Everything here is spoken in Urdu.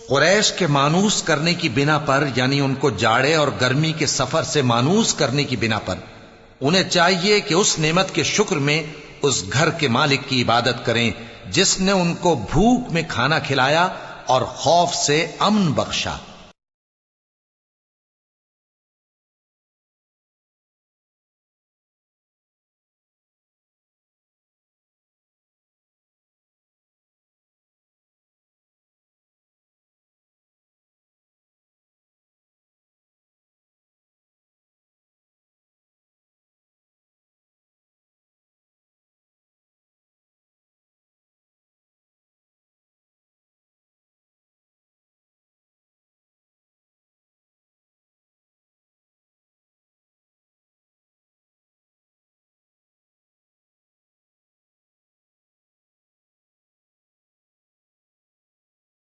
قریش کے مانوس کرنے کی بنا پر، یعنی ان کو جاڑے اور گرمی کے سفر سے مانوس کرنے کی بنا پر، انہیں چاہیے کہ اس نعمت کے شکر میں اس گھر کے مالک کی عبادت کریں جس نے ان کو بھوک میں کھانا کھلایا اور خوف سے امن بخشا۔